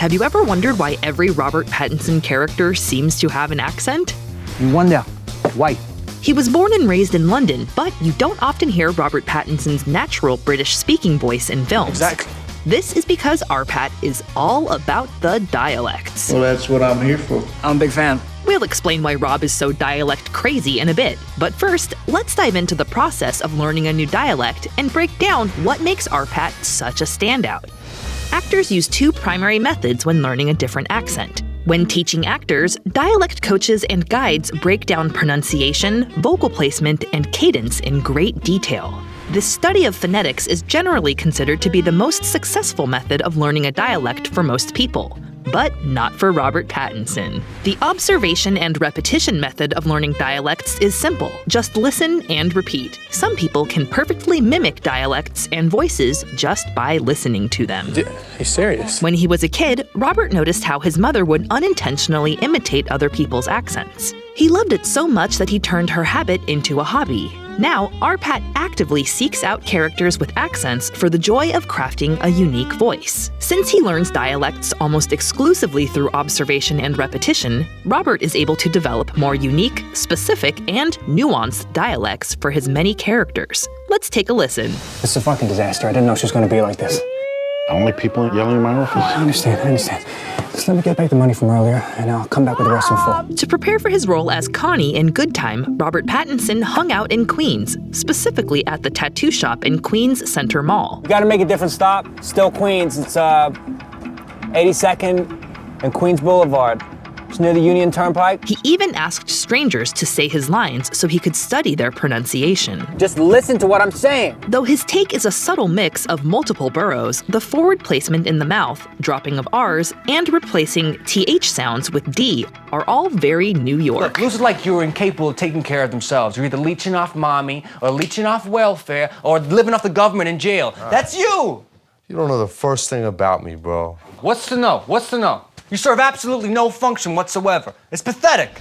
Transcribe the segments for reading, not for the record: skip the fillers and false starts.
Have you ever wondered why every Robert Pattinson character seems to have an accent? You wonder why? He was born and raised in London, but you don't often hear Robert Pattinson's natural British speaking voice in films. Exactly. This is because RPAT is all about the dialects. Well, that's what I'm here for. I'm a big fan. We'll explain why Rob is so dialect crazy in a bit, but first, let's dive into the process of learning a new dialect and break down what makes RPAT such a standout. Actors use two primary methods when learning a different accent. When teaching actors, dialect coaches and guides break down pronunciation, vocal placement, and cadence in great detail. This study of phonetics is generally considered to be the most successful method of learning a dialect for most people. But not for Robert Pattinson. The observation and repetition method of learning dialects is simple. Just listen and repeat. Some people can perfectly mimic dialects and voices just by listening to them. He's serious. When he was a kid, Robert noticed how his mother would unintentionally imitate other people's accents. He loved it so much that he turned her habit into a hobby. Now, RPAT actively seeks out characters with accents for the joy of crafting a unique voice. Since he learns dialects almost exclusively through observation and repetition, Robert is able to develop more unique, specific, and nuanced dialects for his many characters. Let's take a listen. This is a fucking disaster. I didn't know she was gonna be like this. I don't like people yelling in my office. I understand. Just let me get back the money from earlier, and I'll come back with the rest in full. To prepare for his role as Connie in Good Time, Robert Pattinson hung out in Queens, specifically at the tattoo shop in Queens Center Mall. You gotta make a different stop. Still Queens. It's 82nd and Queens Boulevard. It's near the Union Turnpike. He even asked strangers to say his lines so he could study their pronunciation. Just listen to what I'm saying. Though his take is a subtle mix of multiple boroughs, the forward placement in the mouth, dropping of R's, and replacing TH sounds with D are all very New York. Look, losers like you are incapable of taking care of themselves. You're either leeching off mommy, or leeching off welfare, or living off the government in jail. That's you! You don't know the first thing about me, bro. What's to know? What's to know? You serve absolutely no function whatsoever. It's pathetic.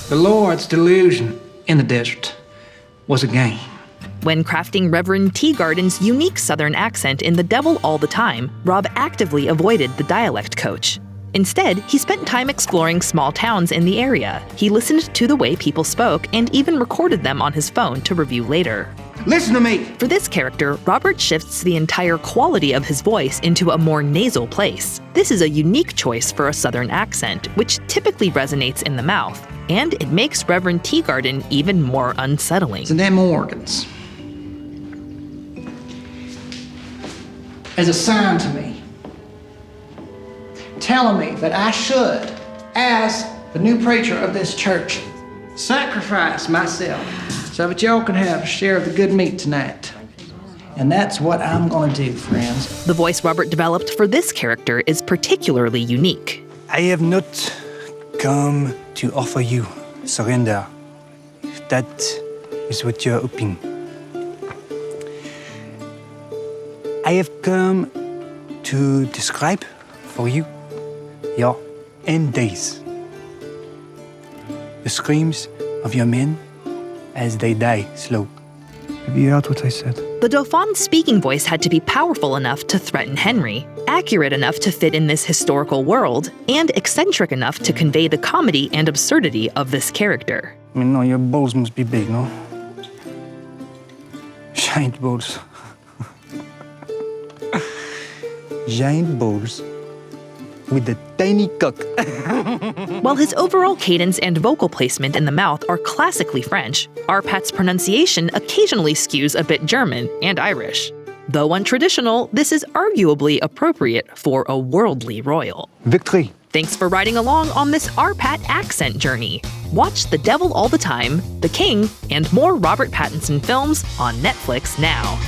The Lord's delusion in the desert was a game. When crafting Reverend Teagarden's unique Southern accent in The Devil All the Time, Rob actively avoided the dialect coach. Instead, he spent time exploring small towns in the area. He listened to the way people spoke and even recorded them on his phone to review later. Listen to me. For this character, Robert shifts the entire quality of his voice into a more nasal place. This is a unique choice for a Southern accent, which typically resonates in the mouth, and it makes Reverend Teagarden even more unsettling. It's them organs. As a sign to me, telling me that I should, as the new preacher of this church, sacrifice myself so that y'all can have a share of the good meat tonight. And that's what I'm gonna do, friends. The voice Robert developed for this character is particularly unique. I have not come to offer you surrender, if that is what you're hoping. I have come to describe for you your end days. The screams of your men as they die slow. Have you heard what I said? The Dauphin's speaking voice had to be powerful enough to threaten Henry, accurate enough to fit in this historical world, and eccentric enough to convey the comedy and absurdity of this character. I mean, no, your balls must be big, no? Giant balls. Giant balls with a tiny cock. While his overall cadence and vocal placement in the mouth are classically French, RPAT's pronunciation occasionally skews a bit German and Irish. Though untraditional, this is arguably appropriate for a worldly royal. Victory. Thanks for riding along on this RPAT accent journey. Watch The Devil All the Time, The King, and more Robert Pattinson films on Netflix now.